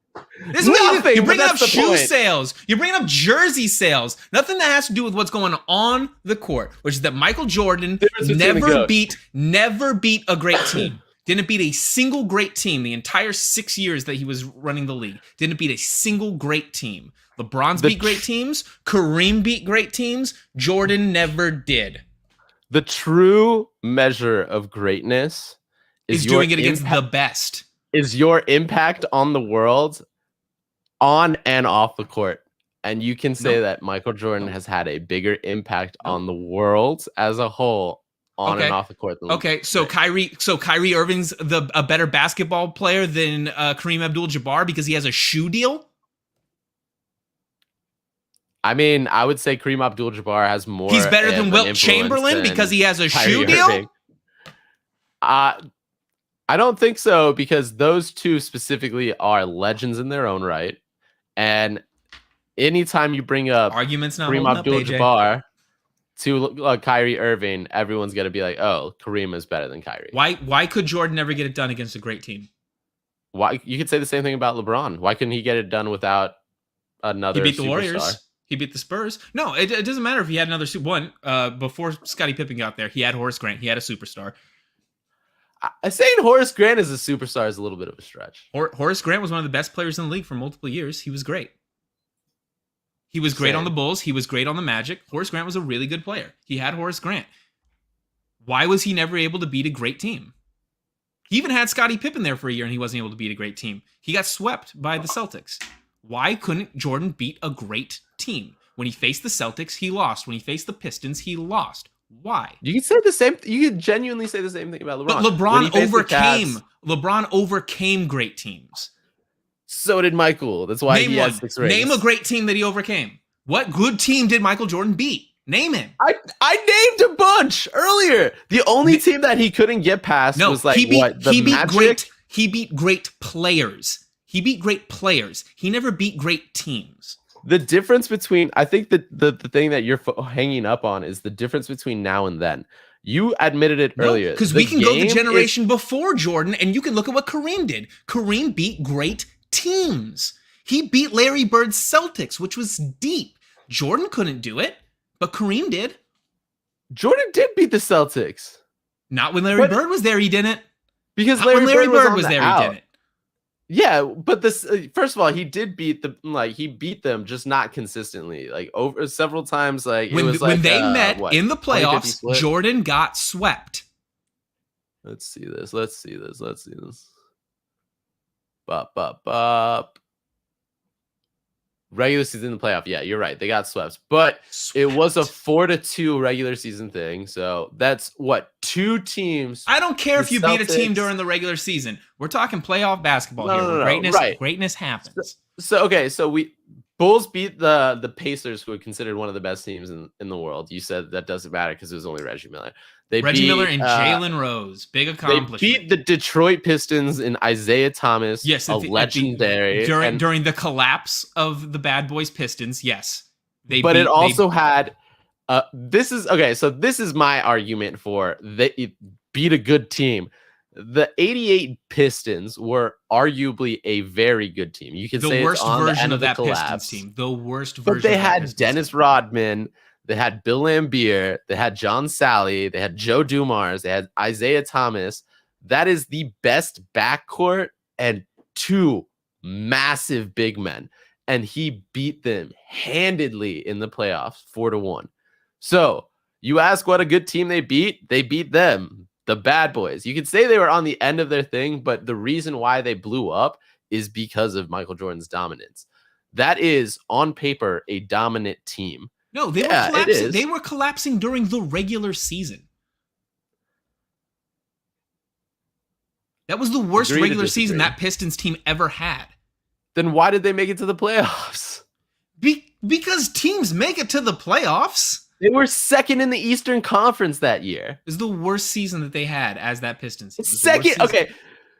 This is Nothing, what you're but bringing up that's the shoe point. sales. You're bringing up jersey sales. Nothing that has to do with what's going on the court, which is that Michael Jordan Difference between the GOAT. never beat a great team. Didn't beat a single great team the entire 6 years that he was running the league. Didn't beat a single great team. LeBron's beat great teams. Kareem beat great teams. Jordan never did. The true measure of greatness is doing it against the best. Is your impact on the world on and off the court. And you can say that Michael Jordan has had a bigger impact on the world as a whole on and off the court. Okay, so Kyrie Irving's a better basketball player than Kareem Abdul-Jabbar because he has a shoe deal? I mean, I would say Kareem Abdul-Jabbar has more. He's better than Wilt Chamberlain because he has a shoe deal? I don't think so, because those two specifically are legends in their own right. And anytime you bring up arguments not Kareem Abdul-Jabbar to Kyrie Irving, everyone's going to be like, oh, Kareem is better than Kyrie. Why could Jordan never get it done against a great team? Why? You could say the same thing about LeBron. Why couldn't he get it done without another He beat the superstar? Warriors. He beat the Spurs. No, it doesn't matter if he had another one. Before Scottie Pippen got there, he had Horace Grant. He had a superstar. Saying Horace Grant is a superstar is a little bit of a stretch. Horace Grant was one of the best players in the league for multiple years. He was great. He was great on the Bulls. He was great on the Magic. Horace Grant was a really good player. He had Horace Grant. Why was he never able to beat a great team? He even had Scottie Pippen there for a year and he wasn't able to beat a great team. He got swept by the Celtics. Why couldn't Jordan beat a great team? When he faced the Celtics, he lost. When he faced the Pistons, he lost. Why? You can say the same. You can genuinely say the same thing about LeBron. But LeBron overcame great teams. So did Michael. That's why he has 6 rings. Name a great team that he overcame. What good team did Michael Jordan beat? Name him. I named a bunch earlier. The only team that he couldn't get past was Magic? He beat great players. He beat great players. He never beat great teams. The difference between, I think that the thing that you're hanging up on is the difference between now and then. You admitted it earlier. Because we can go the generation before Jordan, and you can look at what Kareem did. Kareem beat great teams. He beat Larry Bird's Celtics, which was deep. Jordan couldn't do it, but Kareem did. Jordan did beat the Celtics. Not when Larry Bird was there, he didn't. Because Not when Larry Bird was there, he didn't. Yeah, but this first of all, he did beat them. He beat them, just not consistently. Over several times. When they met in the playoffs, Jordan got swept. Let's see this. Bop. Regular season in the playoff. Yeah, you're right. They got swept, but it was a 4-2 regular season thing. So that's what 2 teams. I don't care if you beat a team during the regular season. We're talking playoff basketball here. Greatness happens. So Bulls beat the Pacers, who are considered one of the best teams in the world. You said that doesn't matter because it was only Reggie Miller. Reggie Miller and Jalen Rose, big accomplishment. They beat the Detroit Pistons and Isaiah Thomas, legendary. During the collapse of the Bad Boys Pistons, yes. It also had. This is my argument for they beat a good team. the 88 Pistons were arguably a very good team. You could say The worst it's on the version end of the that collapse. Pistons team. The worst version. But they of that had Pistons Dennis team. Rodman, they had Bill Laimbeer, they had John Sally, they had Joe Dumars, they had Isaiah Thomas. That is the best backcourt and 2 massive big men. And he beat them handedly in the playoffs 4-1. So you ask what a good team they beat them, the bad boys. You could say they were on the end of their thing, but the reason why they blew up is because of Michael Jordan's dominance. That is, on paper, a dominant team. No, they were collapsing. They were collapsing during the regular season. That was the worst regular season that Pistons team ever had. Then why did they make it to the playoffs? Because teams make it to the playoffs. They were second in the Eastern Conference that year. It was the worst season that they had as that Pistons team. Second, okay.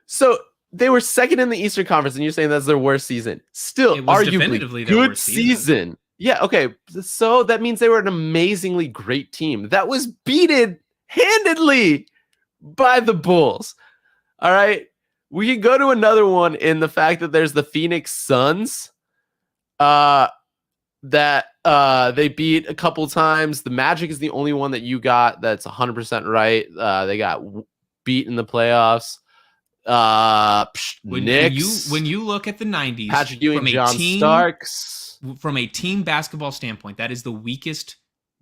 So they were second in the Eastern Conference, and you're saying that's their worst season. Still, arguably good season. Yeah, okay. So that means they were an amazingly great team that was beaten handedly by the Bulls. All right. We can go to another one in the fact that there's the Phoenix Suns that they beat a couple times. The Magic is the only one that you got that's 100% right. They got beat in the playoffs. When you look at the 90s, Patrick Ewing, John Starks, from a team basketball standpoint, that is the weakest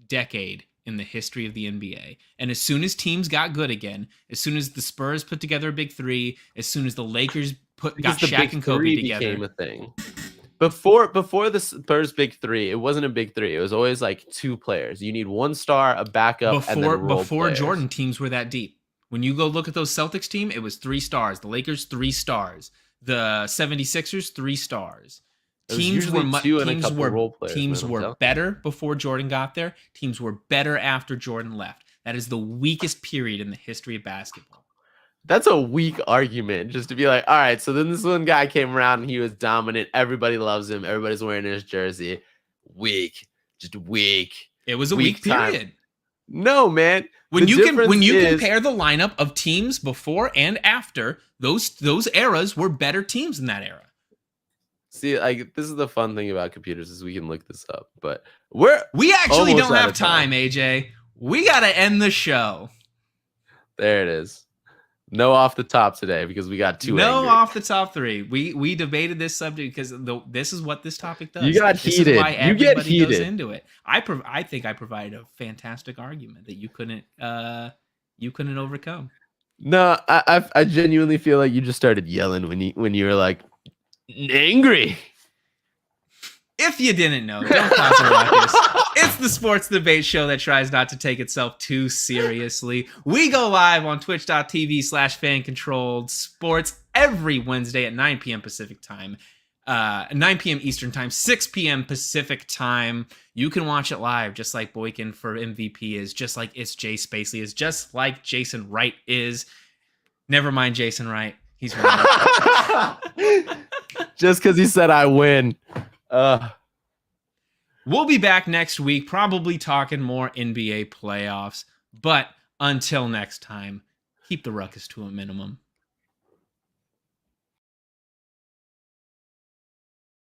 decade in the history of the NBA. And as soon as teams got good again, as soon as the Spurs put together a big 3, as soon as the Lakers got Shaq and Kobe together, became a thing. Before the Spurs big 3, it wasn't a big 3. It was always like 2 players. You need 1 star, a backup, and then role before players. Jordan, teams were that deep. When you go look at those Celtics team, it was 3 stars. The Lakers, 3 stars. The 76ers, 3 stars. Teams were better before Jordan got there. Teams were better after Jordan left. That is the weakest period in the history of basketball. That's a weak argument, just to be like, all right, so then this one guy came around and he was dominant. Everybody loves him. Everybody's wearing his jersey. Weak. Just weak. It was a weak period. No, man. When you compare the lineup of teams before and after, those eras were better teams in that era. See, like, this is the fun thing about computers is we can look this up, but we actually don't have time, AJ. We got to end the show. There it is. No off the top today because we got too angry. Off the top 3. We debated this subject because this is what this topic does. You got heated. Is why everybody goes into it. I think I provided a fantastic argument that you couldn't overcome. No, I genuinely feel like you just started yelling when you were like angry. If you didn't know, don't cause a ruckus. It's the sports debate show that tries not to take itself too seriously. We go live on twitch.tv/fancontrolled sports every Wednesday at 9 p.m. Pacific time, 9 p.m. Eastern time, 6 p.m. Pacific time. You can watch it live, just like Boykin for MVP is, just like It's Jay Spacely is, just like Jason Wright is. Never mind Jason Wright. He's wrong. Just because he said I win. We'll be back next week, probably talking more NBA playoffs. But until next time, keep the ruckus to a minimum.